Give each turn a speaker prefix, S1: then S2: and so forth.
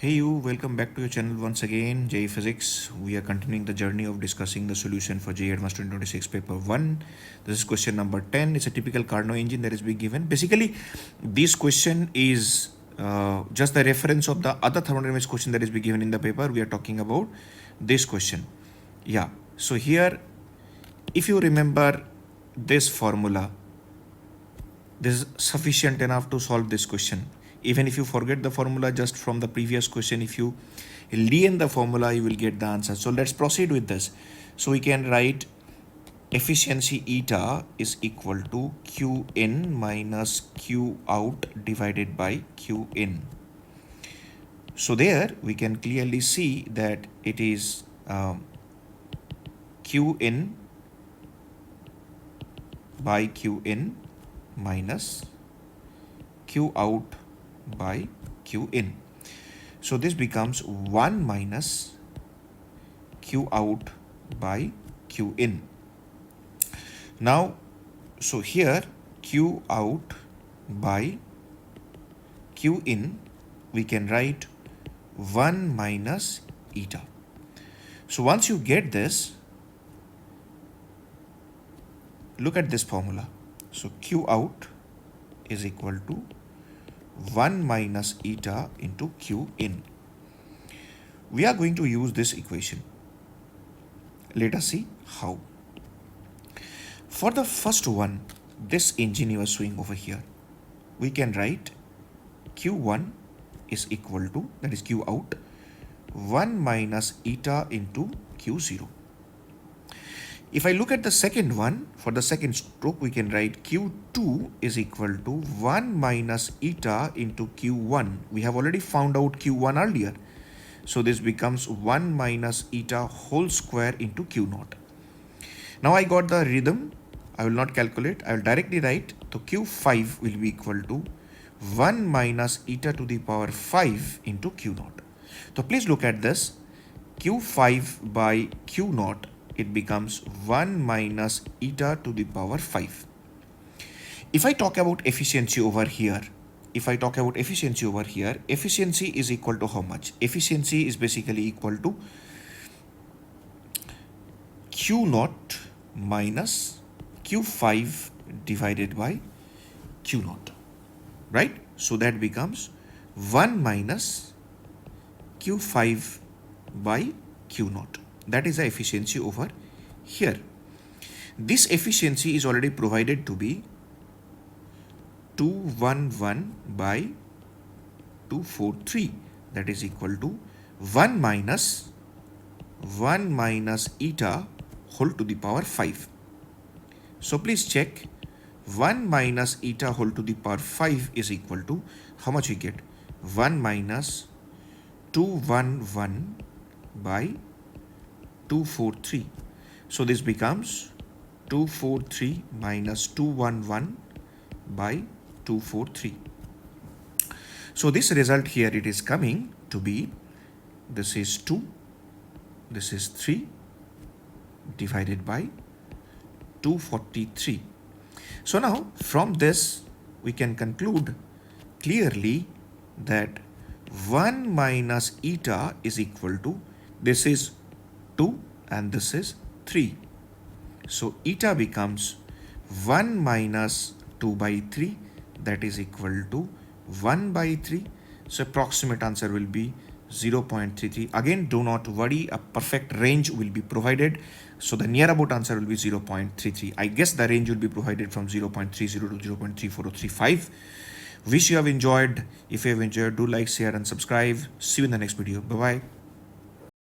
S1: Hey you, welcome back to your channel once again, JEE Physics. We are continuing the journey of discussing the solution for JEE Advanced 2026 paper 1. This is question number 10. It's a typical Carnot engine that is being given. Basically, this question is just the reference of the other thermodynamics question that is being given in the paper. We are talking about this question. Yeah, so here, if you remember this formula, this is sufficient enough to solve this question. Even if you forget the formula just from the previous question, if you learn the formula, you will get the answer. So let's proceed with this. So we can write efficiency eta is equal to Q in minus Q out divided by Q in. So there we can clearly see that it is Q in by Q in minus Q out by Q in. So this becomes 1 minus Q out by Q in. Now, so here Q out by Q in, we can write 1 minus eta. So once you get this, look at this formula. So Q out is equal to 1 minus eta into Q in. We are going to use this equation. Let us see how. For the first one, this engine you are showing over here, we can write Q1 is equal to, that is Q out, 1 minus eta into Q0. If I look at the second one, for the second stroke, we can write Q2 is equal to 1 minus eta into Q1. We have already found out Q1 earlier. So this becomes 1 minus eta whole square into Q0. Now I got the rhythm. I will not calculate. I will directly write. So Q5 will be equal to 1 minus eta to the power 5 into Q0. So please look at this. Q5 by Q0. It becomes 1 minus eta to the power 5. If I talk about efficiency over here, efficiency is equal to how much? Efficiency is basically equal to Q0 minus Q5 divided by Q0, right? So that becomes 1 minus Q5 by Q0. That is the efficiency over here. This efficiency is already provided to be 211 by 243. That is equal to 1 minus eta whole to the power 5. So please check. 1 minus eta whole to the power 5 is equal to how much we get? 1 minus 211 by 243. So this becomes 243 minus 211 by 243. So this result here, it is coming to be, this is 2, this is 3 divided by 243. So now from this we can conclude clearly that 1 minus eta is equal to, this is 2 and this is 3. So eta becomes 1 minus 2 by 3, that is equal to 1 by 3. So approximate answer will be 0.33. Again, do not worry, a perfect range will be provided. So the near about answer will be 0.33. I guess the range will be provided from 0.30 to 0.34 or 35. Wish you have enjoyed. If you have enjoyed, do like, share and subscribe. See you in the next video. Bye-bye.